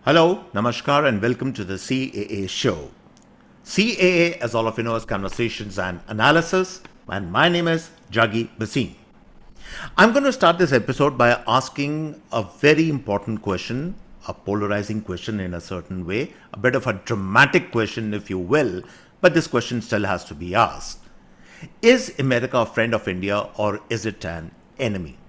Hello, Namaskar, and welcome to the CAA Show. CAA, as all of you know, is Conversations and Analysis, and my name is Juggi Bhasin. I'm going to start this episode by asking a very important question, a polarizing question in a certain way, a bit of a dramatic question, if you will, but this question still has to be asked. Is America a friend of India or is it an enemy?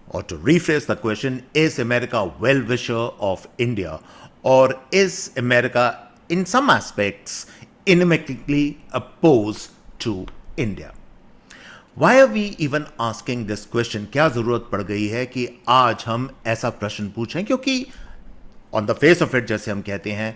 Or to rephrase the question, is America a well wisher of India or is America, in some aspects, inimically opposed to India? Why are we even asking this question? क्या जरूरत पड़ गई है कि आज हम ऐसा प्रश्न पूछें? क्योंकि on the face of it, जैसे हम कहते हैं,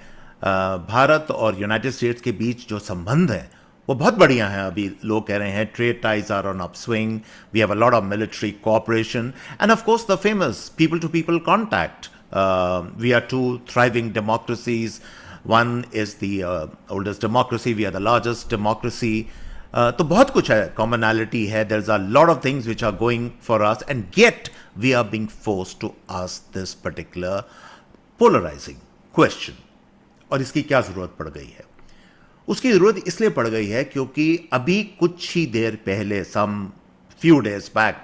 भारत और यूनाइटेड स्टेट्स के बीच जो संबंध है वो बहुत बढ़िया है. अभी लोग कह रहे हैं trade ties are on upswing, we have a lot of military cooperation and of course the famous people to people contact. We are two thriving democracies. One is the oldest democracy, we are the largest democracy. तो बहुत कुछ है, commonality है, there is a lot of things which are going for us and yet we are being forced to ask this particular polarising question. और इसकी क्या जरूरत पड़ गई है? उसकी जरूरत इसलिए पड़ गई है क्योंकि अभी कुछ ही देर पहले, सम few days back,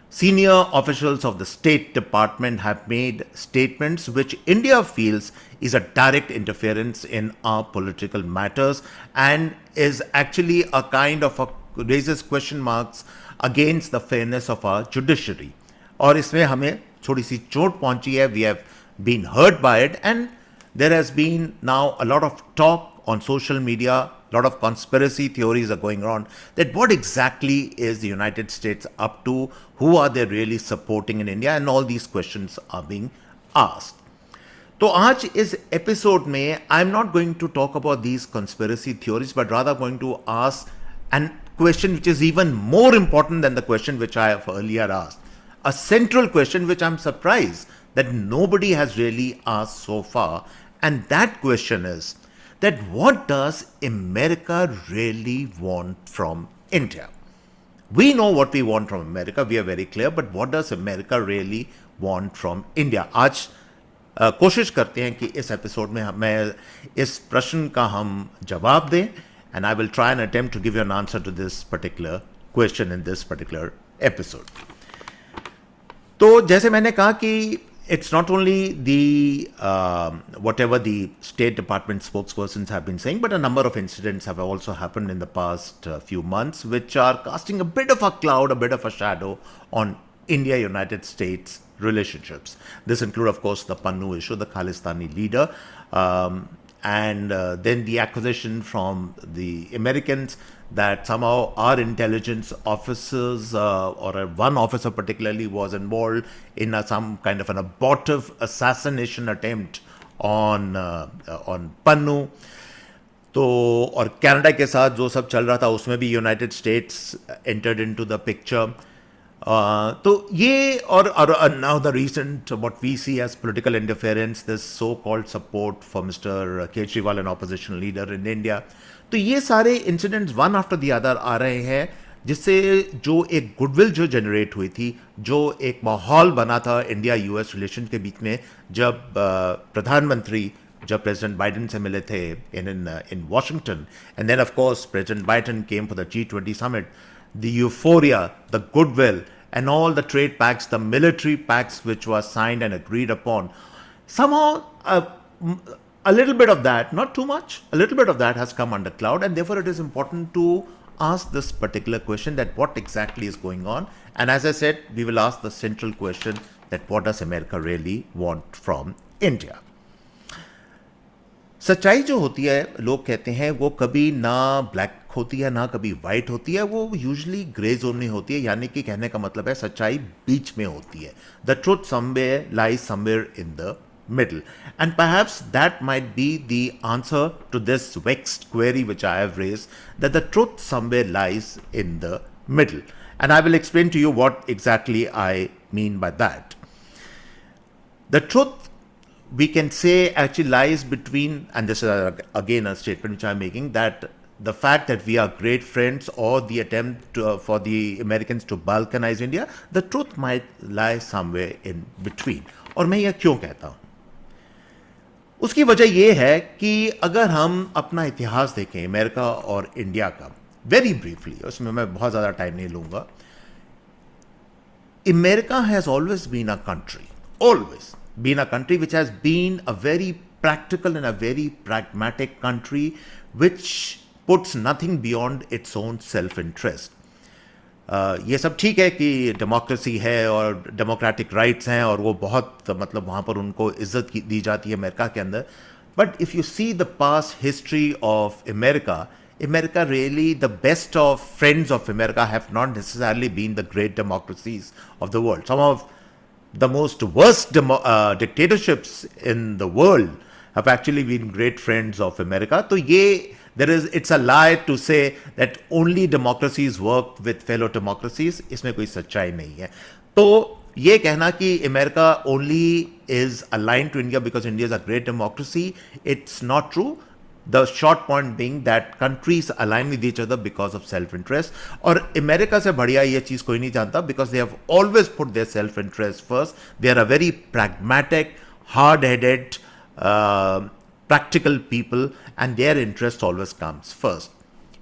senior officials of the State Department have made statements which India feels is a direct interference in our political matters and is actually a kind of raises question marks against the fairness of our judiciary. और इसमें हमें थोड़ी सी चोट पहुंची है. We have been hurt by it and there has been now a lot of talk on social media, a lot of conspiracy theories are going on that what exactly is the United States up to, who are they really supporting in India, and all these questions are being asked. तो आज इस episode में I am not going to talk about these conspiracy theories but rather going to ask an question which is even more important than the question which I have earlier asked. A central question which I'm surprised that nobody has really asked so far, and that question is that what does America really want from India? We know what we want from America, we are very clear, but what does America really want from India? आज कोशिश करते हैं कि इस episode में मैं इस प्रश्न का हम जवाब दें, and I will try and attempt to give you an answer to this particular question in this particular episode. तो जैसे मैंने कहा कि it's not only the whatever the State Department spokespersons have been saying, but a number of incidents have also happened in the past few months which are casting a bit of a cloud, a bit of a shadow on India-United States relationships. This include, of course, the Pannu issue, the Khalistani leader, and then the accusation from the Americans that somehow our intelligence officers or one officer particularly was involved in some kind of an abortive assassination attempt on Pannu. तो और Canada के साथ जो सब चल रहा था उसमें भी United States entered into the picture. तो ये और now the recent what we see as political interference, this so called support for mister Kejriwal an opposition leader in India. तो ये सारे incidents one after the other आ रहे हैं जिससे जो एक गुडविल जो जनरेट हुई थी, जो एक माहौल बना था इंडिया यूएस रिलेशन के बीच में, जब प्रधानमंत्री जब प्रेसिडेंट बाइडन से मिले थे in Washington, and then of course President Biden came for the G20 summit. The euphoria, the goodwill, and all the trade pacts, the military pacts which were signed and agreed upon, somehow a little bit of that, not too much, a little bit of that has come under cloud, and therefore it is important to ask this particular question, that what exactly is going on. And as I said, we will ask the central question, that what does America really want from India? सच्चाई जो होती है, लोग कहते हैं वो कभी ना ब्लैक होती है ना कभी वाइट होती है, वो यूजली ग्रे जोन में होती है. यानी कि कहने का मतलब है सच्चाई बीच में होती है. The truth somewhere lies somewhere in the middle. And perhaps that might be the answer to this vexed query which I have raised, that the truth somewhere lies in the middle. And I will explain to you what exactly I mean by that. The truth, we can say, actually lies between, and this is again a statement which I'm making, that the fact that we are great friends or the attempt for the Americans to balkanize India, the truth might lie somewhere in between. और मैं यह क्यों कहता हूँ? उसकी वजह यह है कि अगर हम अपना इतिहास देखें अमेरिका और इंडिया का, वेरी ब्रीफली, उसमें मैं बहुत ज़्यादा टाइम नहीं लूँगा. America has always been a country, always been a country which has been a very practical and a very pragmatic country which puts nothing beyond its own self-interest. ये सब ठीक है कि डेमोक्रेसी है और डेमोक्रेटिक राइट्स हैं और वो बहुत मतलब वहाँ पर उनको इज्जत दी जाती है अमेरिका के अंदर. But if you see the past history of America, America really, the best of friends of America have not necessarily been the great democracies of the world. Some of the most worst dictatorships in the world have actually been great friends of America. So it's a lie to say that only democracies work with fellow democracies. इसमें कोई सच्चाई नहीं है. तो ये कहना कि America only is aligned to India because India is a great democracy, it's not true. The short point being that countries align with each other because of self-interest. और अमेरिका से बढ़िया ये चीज़ कोई नहीं जानता because they have always put their self-interest first. They are a very pragmatic, hard-headed, practical people, and their interest always comes first.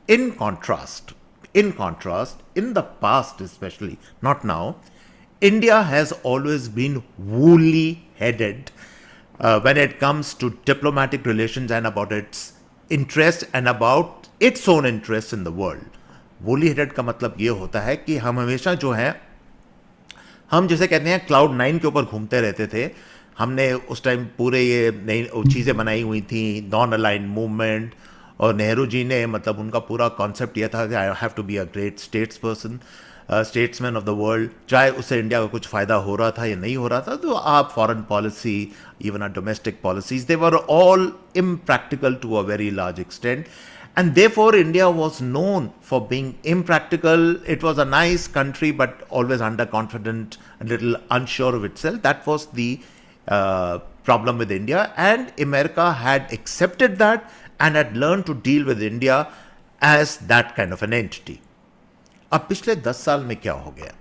In contrast, in the past especially, not now, India has always been woolly-headed when it comes to diplomatic relations and about its interest and about its own interest in the world. woolly headed का मतलब ये होता है कि हम हमेशा जो है, हम जैसे कहते हैं क्लाउड 9 के ऊपर घूमते रहते थे. हमने उस टाइम पूरे ये नई चीज़ें बनाई हुई थी, नॉन अलाइन मूवमेंट, और नेहरू जी ने मतलब उनका पूरा कॉन्सेप्ट ये था कि I have to be a great statesperson, statesman of the world. चाहे उससे इंडिया को कुछ फ़ायदा हो रहा था या नहीं हो रहा था, तो आप foreign policy, even or domestic policies, they were all impractical to a very large extent. And therefore, India was known for being impractical. It was a nice country, but always underconfident, a little unsure of itself. That was the problem with India. And America had accepted that and had learned to deal with India as that kind of an entity. अब पिछले 10 साल में क्या हो गया?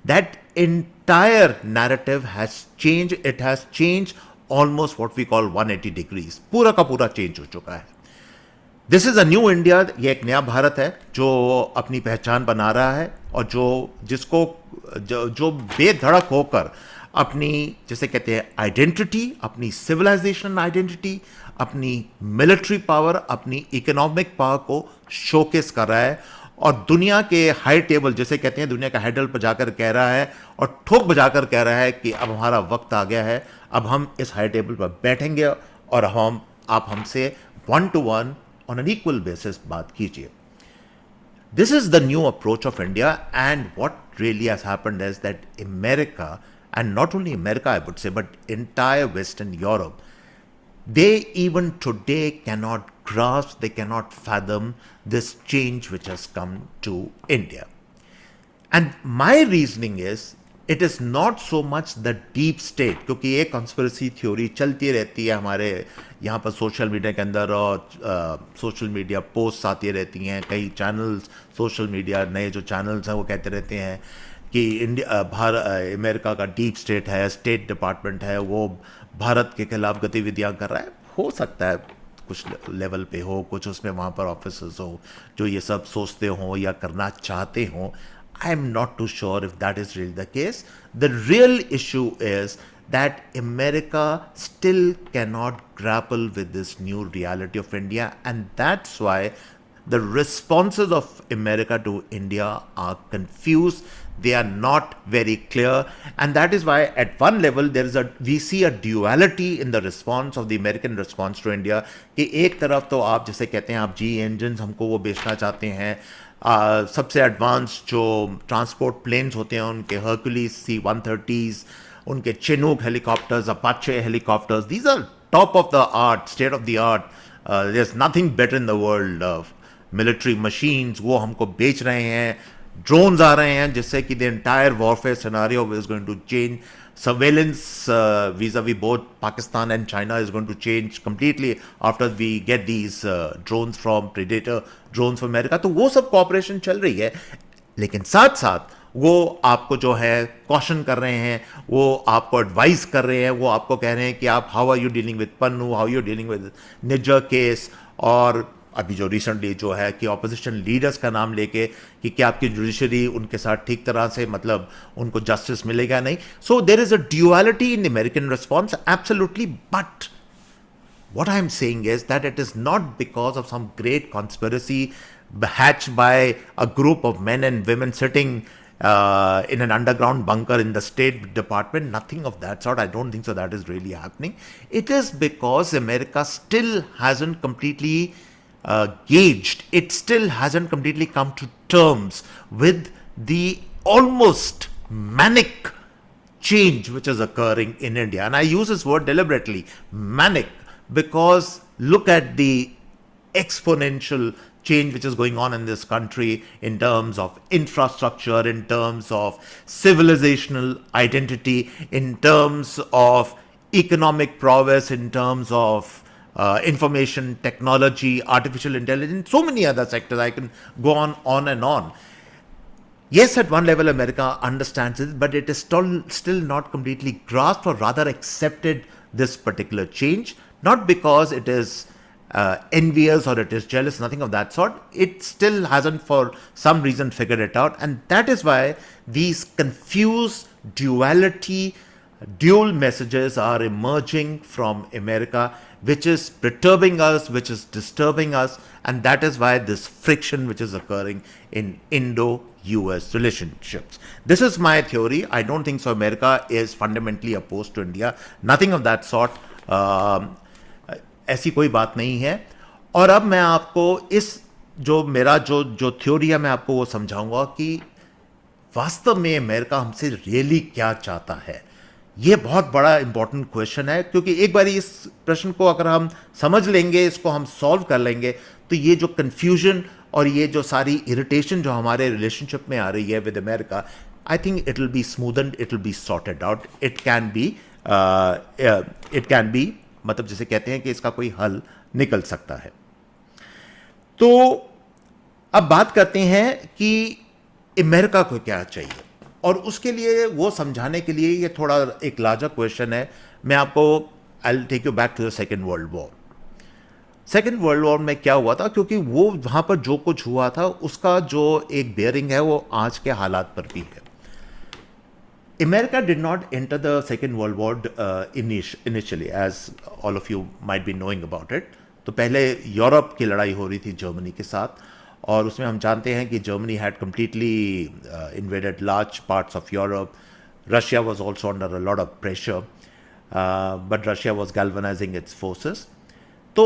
That entire narrative has changed. It has changed almost what we call 180 degrees. पूरा का पूरा चेंज हो चुका है. This is a new India. ये एक नया भारत है जो अपनी पहचान बना रहा है और जो बेधड़क होकर अपनी, जैसे कहते हैं, आइडेंटिटी, अपनी सिविलाइजेशन आइडेंटिटी, अपनी मिलिट्री पावर, अपनी इकोनॉमिक पावर को शोकेस कर रहा है और दुनिया के हाई टेबल, जैसे कहते हैं, दुनिया का हेडल पर जाकर कह रहा है और ठोक बजाकर कह रहा है कि अब हमारा वक्त आ गया है, अब हम इस हाई टेबल पर बैठेंगे और आप हमसे 1 to 1 on an equal basis बात कीजिए. This is the new approach of India, and what really has happened is that America, and not only America I would say, but entire Western Europe, they even today cannot grasp, they cannot fathom this change which has come to India. And my reasoning is, it is not so much the deep state, क्योंकि ये conspiracy theory चलती रहती है हमारे यहाँ पर social media के अंदर, और सोशल मीडिया पोस्ट आती रहती हैं, कई चैनल्स, सोशल मीडिया नए जो चैनल्स हैं वो कहते रहते हैं कि अमेरिका का डीप स्टेट है, स्टेट डिपार्टमेंट है, वो भारत के खिलाफ गतिविधियाँ कर रहा है. हो सकता है कुछ लेवल पे हो, कुछ उसमें वहाँ पर ऑफिसर्स हो जो ये सब सोचते हों या करना चाहते हों. I am not too sure if that is really the case. The real issue is that America still cannot grapple with this new reality of India, and that's why the responses of America to India are confused. They are not very clear, and that is why at one level we see a duality in the response of the American response to India. कि एक तरफ तो आप जैसे कहते हैं, आप जी engines हमको वो बेचना चाहते हैं, सबसे एडवांस जो ट्रांसपोर्ट प्लेन्स होते हैं उनके हर्कुलिस C-130s, उनके Chinook helicopters, Apache helicopters, these are top of the art, state of the art, there is nothing better in the world of military machines, वो हमको बेच रहे हैं. ड्रोन्स आ रहे हैं जिससे कि the entire warfare scenario is going to change. Surveillance vis-a-vis both Pakistan and China is going to change completely after we get these drones from Predator drones from America. तो वो सब cooperation चल रही है, लेकिन साथ साथ वो आपको जो है कॉशन कर रहे हैं, वो आपको एडवाइस कर रहे हैं, वो आपको कह रहे हैं कि आप how are you dealing with Pannu, how you dealing with Nijjar case. और अभी जो रिसेंटली जो है कि ऑपोजिशन लीडर्स का नाम लेके कि क्या आपकी जुडिशरी उनके साथ ठीक तरह से मतलब उनको जस्टिस मिलेगा नहीं। So there is a duality in American response, absolutely. But what I am saying is that it is not because of some great conspiracy hatched by a group of men and women sitting in an underground bunker in the State Department. Nothing of that sort. I don't think so that is really happening. It is because America still hasn't completely gauged, it still hasn't completely come to terms with the almost manic change which is occurring in India. And I use this word deliberately, manic, because look at the exponential change which is going on in this country in terms of infrastructure, in terms of civilizational identity, in terms of economic prowess, in terms of information technology, artificial intelligence, so many other sectors. I can go on and on. Yes, at one level, America understands it, but it is still not completely grasped or rather accepted this particular change. Not because it is envious or it is jealous, nothing of that sort. It still hasn't, for some reason, figured it out. And that is why these confused duality, dual messages are emerging from America, which is perturbing us, which is disturbing us, and that is why this friction which is occurring in Indo-US relationships. This is my theory. I don't think so America is fundamentally opposed to India. Nothing of that sort. ऐसी कोई बात नहीं है। और अब मैं आपको इस जो मेरा जो थ्योरी है मैं आपको वो समझाऊंगा कि वास्तव में अमेरिका हमसे रियली क्या चाहता है। ये बहुत बड़ा इंपॉर्टेंट क्वेश्चन है, क्योंकि एक बार इस प्रश्न को अगर हम समझ लेंगे, इसको हम सॉल्व कर लेंगे, तो ये जो कन्फ्यूजन और ये जो सारी इरिटेशन जो हमारे रिलेशनशिप में आ रही है with America, I think it will be smoothened, it will be sorted out, it can be मतलब जिसे कहते हैं कि इसका कोई हल निकल सकता है। तो अब बात करते हैं कि अमेरिका को क्या चाहिए, और उसके लिए वो समझाने के लिए ये थोड़ा एक लार्जर क्वेश्चन है। मैं आपको I will take you back to the second world war. Second world war में क्या हुआ था, क्योंकि वो वहां पर जो कुछ हुआ था उसका जो एक बेयरिंग है वो आज के हालात पर भी है। America did not enter the Second World War initially, as all of you might be knowing about it. तो पहले यूरोप की लड़ाई हो रही थी जर्मनी के साथ, और उसमें हम जानते हैं कि Germany had completely invaded large parts of Europe. Russia was also under a lot of pressure, but Russia was galvanizing its forces. So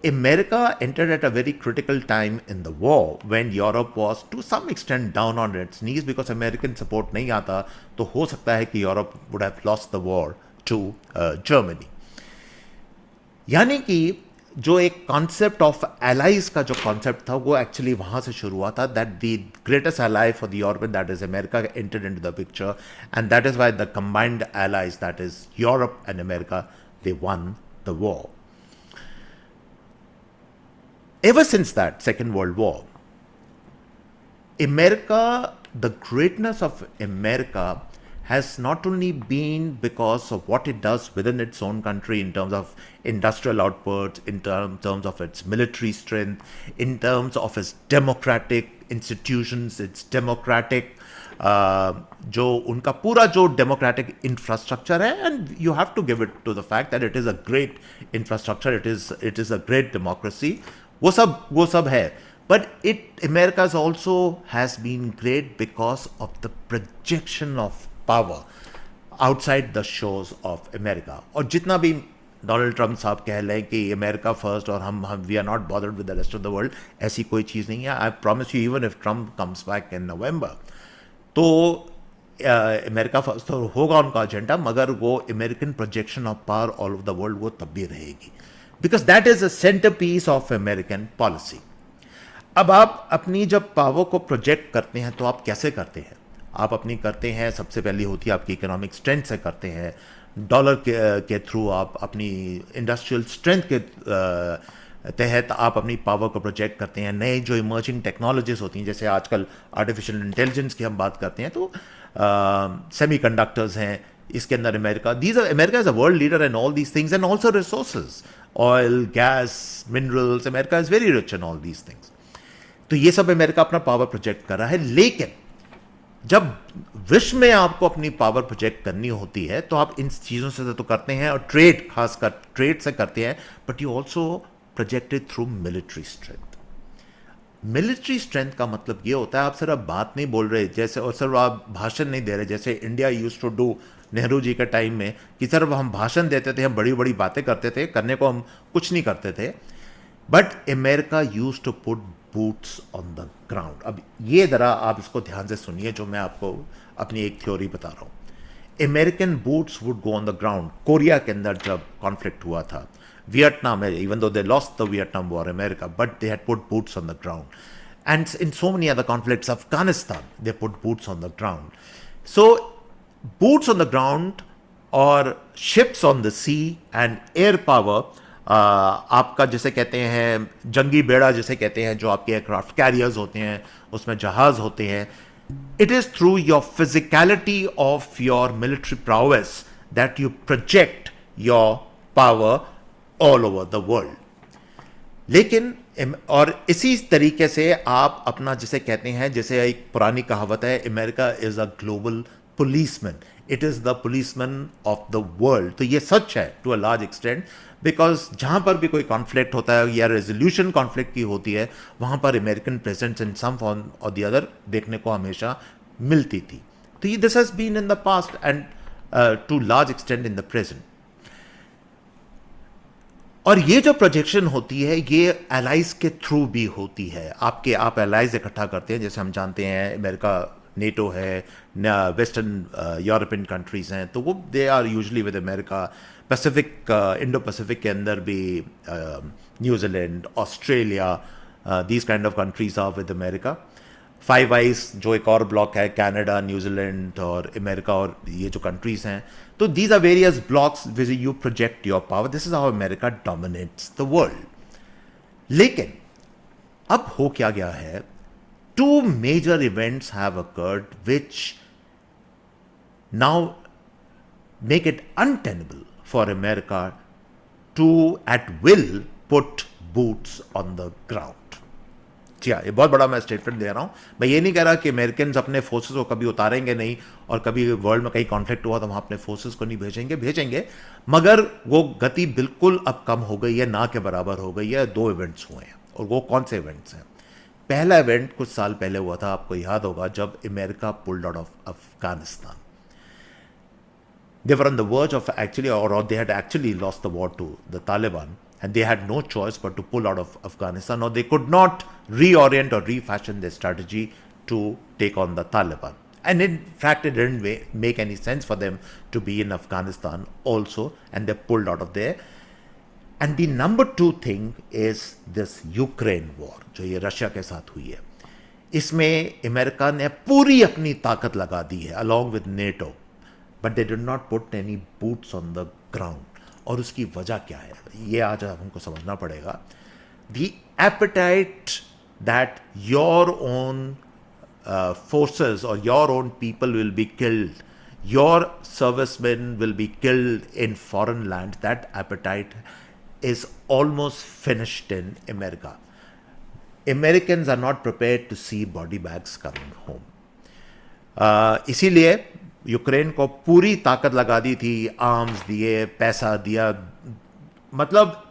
America entered at a very critical time in the war when Europe was to some extent down on its knees because American support नहीं आता, तो हो सकता है कि Europe would have lost the war to Germany. यानी कि जो एक कॉन्सेप्ट ऑफ एलाइज का जो कॉन्सेप्ट था वो एक्चुअली वहां से शुरू हुआ था, that the greatest ally for the Europe that is America entered into the picture, and that is why the combined allies that is Europe and America they one the war. Ever since that Second World War, America, the greatness of America has not only been because of what it does within its own country in terms of industrial output, in terms of its military strength, in terms of its democratic institutions, its democratic जो उनका पूरा जो democratic infrastructure है, and you have to give it to the fact that it is a great infrastructure, it is a great democracy, वो सब है. But it America also has been great because of the projection of power outside the शोज of America. और जितना भी Donald Trump साहब कह लें कि अमेरिका फर्स्ट और हम we are not bothered with the rest of the world, ऐसी कोई चीज़ नहीं है. I promise you, even if Trump comes back in November, तो अमेरिका फर्स्ट तो होगा उनका एजेंडा, मगर वो American projection of power all over the world वो तब भी रहेगी, because that is a centre piece of American policy. अब आप अपनी जब पावर को प्रोजेक्ट करते हैं तो आप कैसे करते हैं? आप अपनी करते हैं, सबसे पहली होती है आपकी इकोनॉमिक स्ट्रेंथ से करते हैं, डॉलर के थ्रू आप अपनी इंडस्ट्रियल स्ट्रेंथ के तहत आप अपनी पावर को प्रोजेक्ट करते हैं। नए जो इमर्जिंग टेक्नोलॉजीज होती हैं, जैसे आजकल आर्टिफिशियल इंटेलिजेंस की हम बात करते हैं, तो सेमीकंडक्टर्स हैं, इसके अंदर America is a world leader in all these things and also resources, oil, gas, minerals. America is very rich in all these things. तो ये सब अमेरिका अपना पावर प्रोजेक्ट कर रहा है। लेकिन जब विश्व में आपको अपनी पावर प्रोजेक्ट करनी होती है तो आप इन चीज़ों से तो करते हैं, और ट्रेड, खासकर ट्रेड से करते हैं, but you also projected through military strength. Military strength का मतलब ये होता है आप सिर्फ बात नहीं बोल रहे जैसे, और सिर्फ आप भाषण नहीं दे रहे जैसे India used to do Nehru ji के टाइम में, कि सिर्फ हम भाषण देते थे, हम बड़ी बड़ी बातें करते थे, करने को हम कुछ नहीं करते थे। But America use to put boots on the ground. अब ये जरा आप इसको ध्यान से सुनिए, जो मैं आपको अपनी एक थ्योरी बता रहा हूं। American boots would go on the ground. Korea के अंदर जब कॉन्फ्लिक्ट हुआ था, वियतनाम में, even though they lost the Vietnam war America, but they had put boots on the ground. And in so many other conflicts, Afghanistan, they put boots on the ground. So boots on the ground और ships on the sea and air power, आपका जिसे कहते हैं जंगी बेड़ा जिसे कहते हैं, जो आपके एयरक्राफ्ट कैरियर्स होते हैं, उसमें जहाज होते हैं, it is through your physicality of your military prowess that you project your power all over the world. लेकिन और इसी तरीके से आप अपना जिसे कहते हैं, जैसे एक पुरानी कहावत है, America is a global policeman, it is the policeman of the world. तो ये सच है to a large extent, because जहां पर भी कोई कॉन्फ्लिक्ट होता है या रेजोल्यूशन कॉन्फ्लिक्ट की होती है, वहां पर American presence in some form और द अदर देखने को हमेशा मिलती थी। तो ये this has been in the past and to large extent in the present. और ये जो प्रोजेक्शन होती है ये एलाइज के थ्रू भी होती है। आप एलाइज इकट्ठा करते हैं, जैसे हम जानते हैं अमेरिका नेटो है, वेस्टर्न यूरोपियन कंट्रीज हैं, तो वो they are usually with America. Pacific, Indo Pacific के अंदर भी New Zealand, Australia, these kind of countries are with America. Five Eyes जो एक और ब्लॉक है, कनाडा, न्यूजीलैंड और अमेरिका, और ये जो कंट्रीज हैं, तो these are various blocks which you project your power. This is how America dominates the world. लेकिन अब हो क्या गया है, two major events have occurred which now make it untenable for America to at will put boots on the ground. जी हाँ, ये बहुत बड़ा मैं स्टेटमेंट दे रहा हूँ। मैं ये नहीं कह रहा कि अमेरिकन अपने फोर्सेस को कभी उतारेंगे नहीं, और कभी वर्ल्ड में कहीं कॉन्फ्लिक्ट हुआ तो वहाँ अपने फोर्सेस को नहीं भेजेंगे, मगर वो गति बिल्कुल अब कम हो गई है, ना के बराबर हो गई है। दो इवेंट्स हुए हैं, और वो कौन से इवेंट्स हैं? पहला इवेंट कुछ साल पहले हुआ था, आपको याद होगा, जब America pulled out of Afghanistan. They were on the verge of actually, or they had actually lost the war to the Taliban, and they had no choice but to pull out of Afghanistan, or they could not reorient or refashion their strategy to take on the Taliban. And in fact, it didn't make any sense for them to be in Afghanistan also, and they pulled out of there. And the number two thing is this Ukraine war, जो ये Russia के साथ हुई है। इसमें America ने पूरी अपनी ताकत लगा दी है along with NATO, but they did not put any boots on the ground. और उसकी वजह क्या है, ये आज हमको समझना पड़ेगा। The appetite that your own forces or your own people will be killed, your servicemen will be killed in foreign land, that appetite is almost finished in America. Americans are not prepared to see body bags coming home. इसीलिए Ukraine को पूरी ताकत लगा दी थी, arms दिए, पैसा दिया, मतलब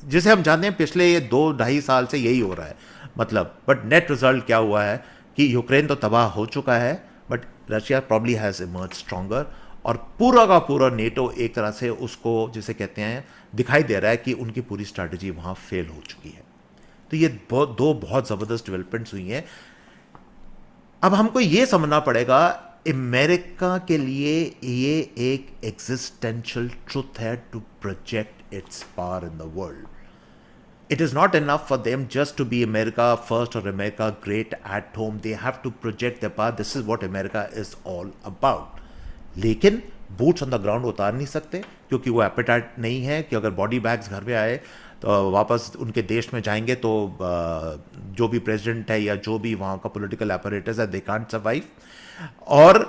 जिसे हम जानते हैं पिछले ये 2-2.5 साल से यही हो रहा है, मतलब। बट नेट रिजल्ट क्या हुआ है कि यूक्रेन तो तबाह हो चुका है, but Russia probably has emerge stronger, और पूरा का पूरा नेटो एक तरह से उसको जिसे कहते हैं दिखाई दे रहा है कि उनकी पूरी स्ट्रैटेजी वहाँ फेल हो चुकी है। तो ये दो बहुत ज़बरदस्त डेवलपमेंट्स हुई हैं। अब हमको ये समझना पड़ेगा, अमेरिका के लिए ये एक एग्जिस्टेंशियल ट्रुथ है to project its power in the world. It is not enough for them just to be America first or America great at home. They have to project their power. This is what America is all about. लेकिन boots on the ground उतार नहीं सकते, क्योंकि वो apatite नहीं है कि अगर बॉडी बैग्स घर में आए तो वापस उनके देश में जाएंगे तो जो भी प्रेसिडेंट है या जो भी वहाँ का पॉलिटिकल apparatus है, दे कांट सर्वाइव। और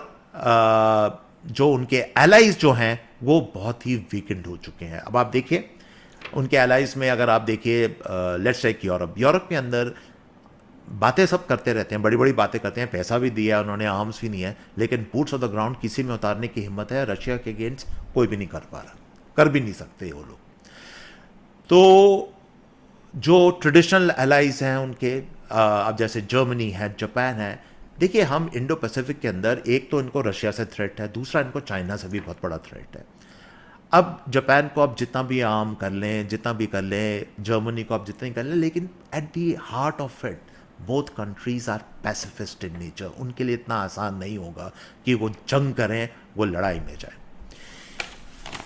जो उनके एलाइज जो हैं वो बहुत ही वीकेंड हो चुके हैं। अब आप देखिए उनके एलाइज में, अगर आप देखिए लेट्स टेक यूरोप के अंदर बातें सब करते रहते हैं, बड़ी बड़ी बातें करते हैं, पैसा भी दिया है उन्होंने, आर्म्स भी नहीं है, लेकिन बूट्स ऑफ द ग्राउंड किसी में उतारने की हिम्मत है रशिया के अगेंस्ट कोई भी नहीं कर पा रहा, कर भी नहीं सकते वो लोग। तो जो ट्रेडिशनल एलाइज हैं उनके, अब जैसे जर्मनी है, जापान है, देखिए हम इंडो पैसिफिक के अंदर एक तो इनको रशिया से थ्रेट है, दूसरा इनको चाइना से भी बहुत बड़ा थ्रेट है। अब जापान को आप जितना भी आर्म कर लें, जितना भी कर लें, जर्मनी को आप जितना ही कर लें, लेकिन at the heart of it both countries are pacifist in nature. उनके लिए इतना आसान नहीं होगा कि वो जंग करें, वो लड़ाई में जाए।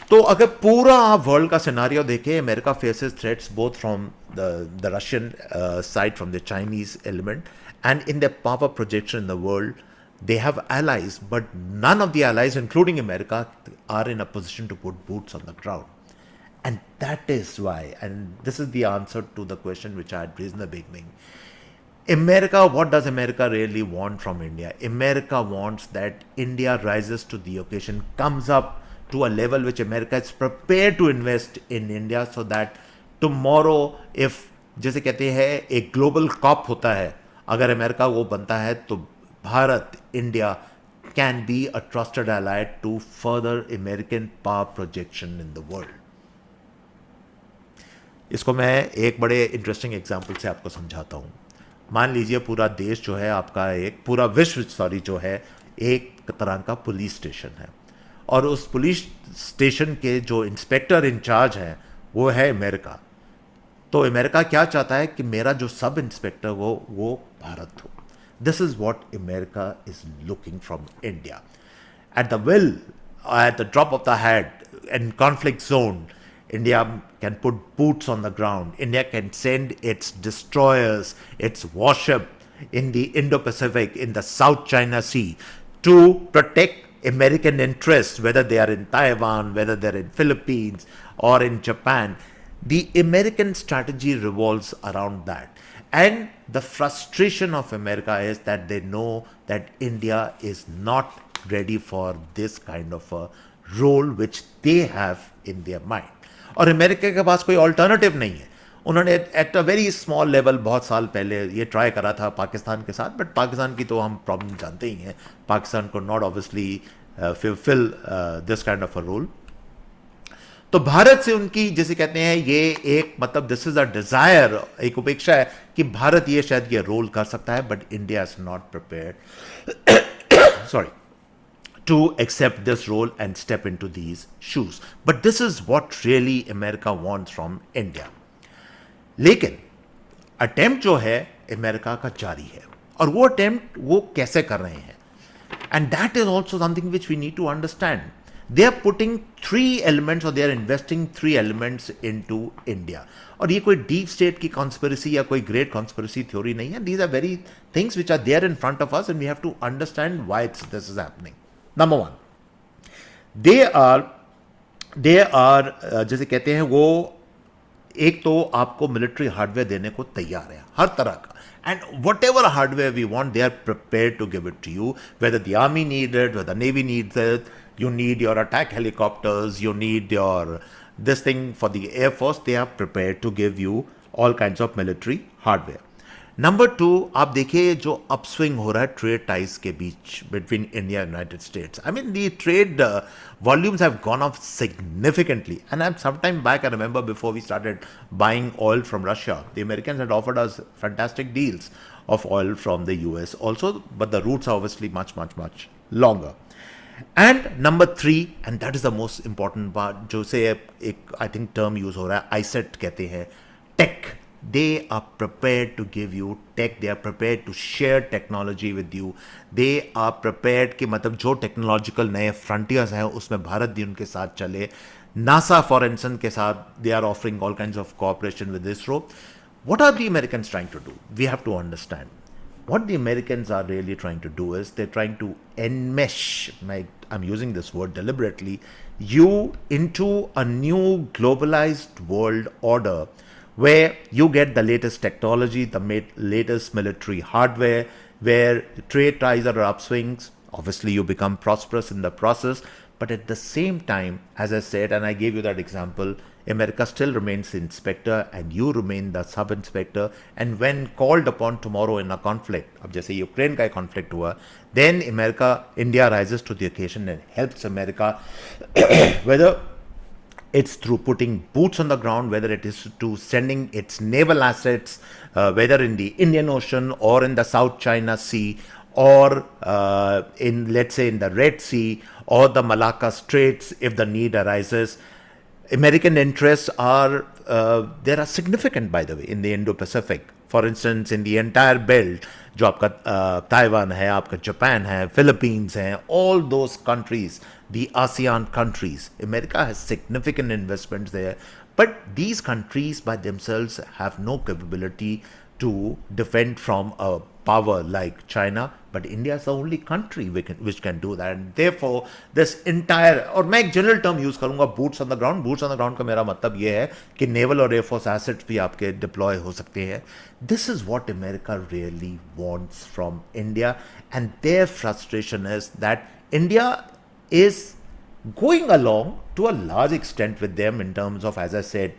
तो अगर पूरा आप वर्ल्ड का सिनारियो देखें, America faces threats both from the Russian side, from the Chinese element, and in the power projection in the world they have allies, but none of the allies, including America, are in a position to put boots on the ground. And that is why, and this is the answer to the question which I had raised in the beginning. America, what does America really want from India? America wants that India rises to the occasion, comes up to a level which America is prepared to invest in India, so that tomorrow, if जैसे कहते हैं एक global corp होता है, अगर America वो बनता है तो Bharat, India can be a trusted ally to further American power projection in the world. इसको मैं एक बड़े इंटरेस्टिंग एग्जाम्पल से आपको समझाता हूँ। मान लीजिए पूरा देश जो है आपका, एक पूरा विश्व जो है एक तरह का पुलिस स्टेशन है, और उस पुलिस स्टेशन के जो इंस्पेक्टर इंचार्ज हैं वो है अमेरिका। तो अमेरिका क्या चाहता है कि मेरा जो सब इंस्पेक्टर वो भारत हो। This is what America is looking from India. At the will, at the drop of the hat, in conflict zone, India can put boots on the ground. India can send its destroyers, its warship in the Indo-Pacific, in the South China Sea, to protect American interests, whether they are in Taiwan, whether they're in Philippines or in Japan. The American strategy revolves around that. And the frustration of America is that they know that India is not ready for this kind of a role which they have in their mind. और America के पास कोई alternative नहीं है। उन्होंने at a very small level बहुत साल पहले ये ट्राई करा था पाकिस्तान के साथ, बट पाकिस्तान की तो हम प्रॉब्लम जानते ही हैं। पाकिस्तान को not obviously fill this kind of a role. तो भारत से उनकी, जैसे कहते हैं, ये एक मतलब दिस इज अ डिजायर, एक उपेक्षा है कि भारत ये शायद ये रोल कर सकता है, but India is not prepared sorry to accept this role and step into these shoes. But this is what really America wants from India. लेकिन अटेम्प्ट जो है अमेरिका का जारी है, और वो अटेम्प्ट वो कैसे कर रहे हैं, and that is also something which we need to understand. They are putting 3 elements, or they are investing 3 elements into India. और ये कोई डीप स्टेट की कॉन्स्पिरेसी या कोई ग्रेट कॉन्स्पिरेसी थ्योरी नहीं है. These are very things which are there in front of us, and we have to understand why this is happening. Number one, they are जैसे कहते हैं, वो एक तो आपको मिलिट्री हार्डवेयर देने को तैयार है हर तरह का, and whatever hardware we want they are prepared to give it to you, whether the army need it, whether navy needs it, you need your attack helicopters, you need your this thing for the air force, they are prepared to give you all kinds of military hardware. Number 2, आप देखिए जो upswing हो रहा है trade ties के बीच between India and United States. I mean the trade volumes have gone up significantly, and I'm sometime back, I remember before we started buying oil from Russia, the Americans had offered us fantastic deals of oil from the US also, but the routes are obviously much longer. And number 3, and that is the most important part, जो से एक I think term use हो रहा है, ISET कहते हैं, tech. They are prepared to give you tech. They are prepared to share technology with you. They are prepared कि मतलब जो टेक्नोलॉजिकल नए फ्रंटियर्स हैं उसमें भारत भी उनके साथ चले. नासा फॉर इंस्टेंस के साथ they are offering all kinds of cooperation with ISRO. What are the Americans trying to do? We have to understand. What the Americans are really trying to do is they're trying to enmesh, I'm using this word deliberately, you into a new globalized world order where you get the latest technology, the latest military hardware, where trade ties are upswings. Obviously, you become prosperous in the process. But at the same time, as I said, and I gave you that example, America still remains the inspector and you remain the sub-inspector. And when called upon tomorrow in a conflict, अब जैसे Ukraine का conflict हुआ, then India rises to the occasion and helps America, whether it's through putting boots on the ground, whether it is to sending its naval assets, whether in the Indian Ocean or in the South China Sea, or in, let's say, in the Red Sea or the Malacca Straits if the need arises. American interests are there are significant, by the way, in the Indo-Pacific. For instance, in the entire belt, जो आपका Taiwan है, आपका Japan है, Philippines है, all those countries, the ASEAN countries, America has significant investments there. But these countries by themselves have no capability to defend from a power like China, but India is the only country which can do that. And therefore, this entire, और मैं एक general term use करूंगा, boots on the ground. Boots on the ground का मेरा मतलब ये है कि naval और air force assets भी आपके deploy हो सकते हैं. This is what America really wants from India, and their frustration is that India is going along to a large extent with them in terms of, as I said,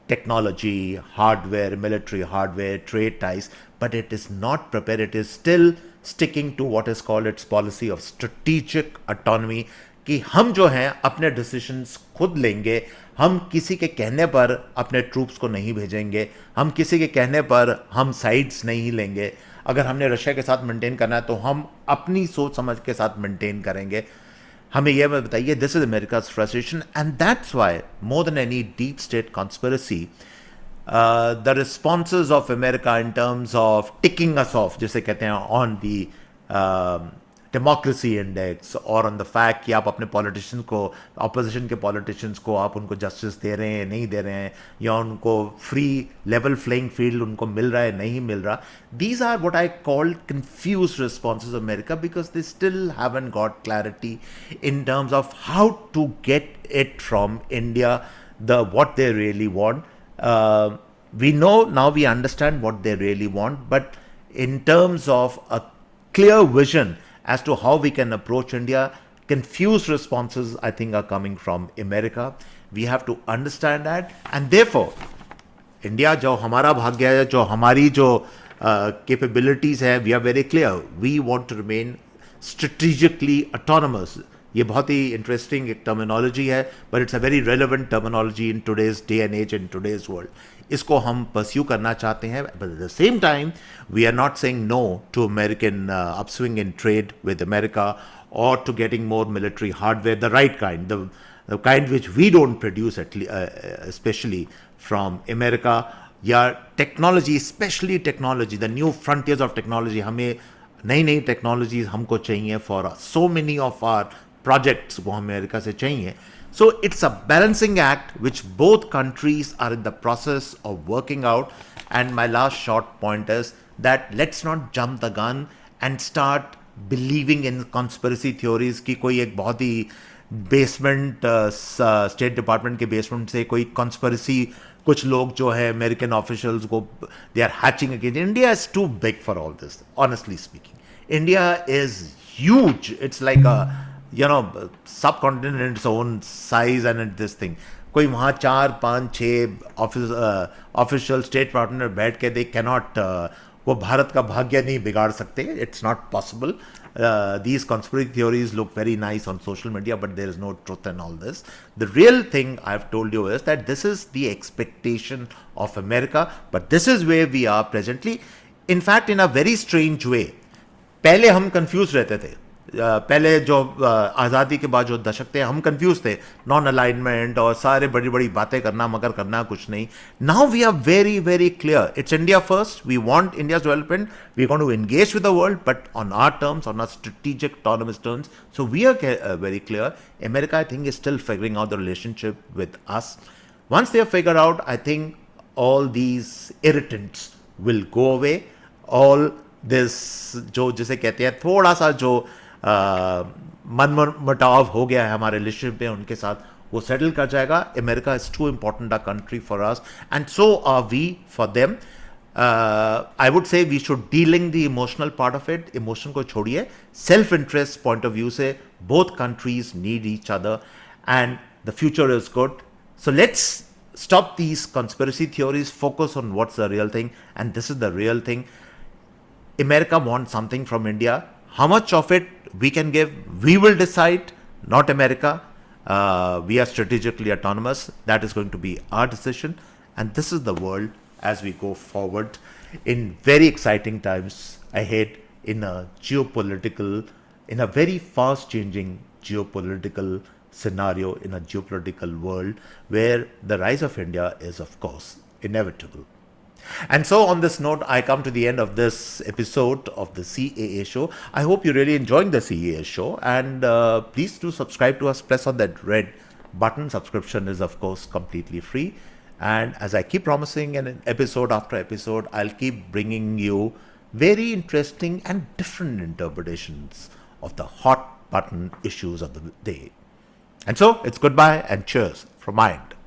technology, hardware, military hardware, trade ties, but it is not prepared. It is still sticking to what is called its policy of strategic autonomy, कि हम जो हैं अपने decisions खुद लेंगे, हम किसी के कहने पर अपने ट्रूप्स को नहीं भेजेंगे, हम किसी के कहने पर हम साइड्स नहीं लेंगे. अगर हमने रशिया के साथ मेंटेन करना है तो हम अपनी सोच समझ के साथ मेंटेन करेंगे. हमें यह बताइए, this is America's frustration, and that's why more than any deep state conspiracy, the responses of America in terms of ticking us off, जैसे कहते हैं, on the democracy index, और on the fact कि आप अपने politicians को, opposition के politicians को आप उनको justice दे रहे हैं, नहीं दे रहे हैं, या उनको free level playing field उनको मिल रहा है, नहीं मिल रहा. These are what I call confused responses of America, because they still haven't got clarity in terms of how to get it from India, what they really want. We know now, we understand what they really want, but in terms of a clear vision as to how we can approach India, confused responses, I think, are coming from America. We have to understand that, and therefore, India, जो हमारा भाग्य है, जो हमारी जो capabilities है, we are very clear. We want to remain strategically autonomous. ये बहुत ही interesting एक terminology है, but it's a very relevant terminology in today's day and age, in today's world. इसको हम pursue करना चाहते हैं, but at the same time, we are not saying no to American upswing in trade with America, or to getting more military hardware, the right kind, the kind which we don't produce, especially from America. या technology, especially technology, the new frontiers of technology, हमें नई नई technologies हमको चाहिए for so many of our projects, वो America से चाहिए. So it's a balancing act which both countries are in the process of working out. And my last short point is that let's not jump the gun and start believing in conspiracy theories कि कोई एक बहुत ही basement, state department के basement से कोई conspiracy, कुछ लोग जो है अमेरिकन ऑफिशियल्स को they are hatching against. India is too big for all this, honestly speaking. India is huge. It's like a subcontinent in its own size and this thing. कोई वहाँ 4, 5, 6 official state partner बैठ के they cannot, वो भारत का भाग्य नहीं बिगाड़ सकते. It's not possible. These conspiracy theories look very nice on social media, but there is no truth in all this. The real thing I've told you is that this is the expectation of America, but this is where we are presently. In fact, in a very strange way, पहले हम confused रहते थे. पहले जो आज़ादी के बाद जो दशक थे, हम कंफ्यूज थे, नॉन अलाइनमेंट और सारे बड़ी बड़ी बातें करना मगर करना कुछ नहीं. Now we are very very clear. It's India first. We want India's development. We want to engage with the world, but on our terms, on our strategic autonomous terms. So we are very clear. America, I think, is still figuring out the relationship with us. Once they have figured out, I think all these irritants will go away. All this जो जिसे कहते हैं थोड़ा सा जो मन मुटाव हो गया है हमारे रिलेशनशिप में उनके साथ, वो सेटल कर जाएगा. America is too important a country for us and so are we for them. I would say we should dealing the emotional part of it. Emotion को छोड़िए, self interest point of view से both countries need each other and the future is good. So let's stop these conspiracy theories, focus on what's the real thing, and this is the real thing. America wants something from India. How much of it we can give, we will decide, not America. We are strategically autonomous. That is going to be our decision. And this is the world as we go forward in very exciting times ahead in a very fast changing geopolitical scenario, in a geopolitical world where the rise of India is, of course, inevitable. And so, on this note, I come to the end of this episode of the CAA show. I hope you're really enjoying the CAA show, and please do subscribe to us. Press on that red button. Subscription is, of course, completely free. And as I keep promising, in episode after episode, I'll keep bringing you very interesting and different interpretations of the hot button issues of the day. And so, it's goodbye and cheers from my end.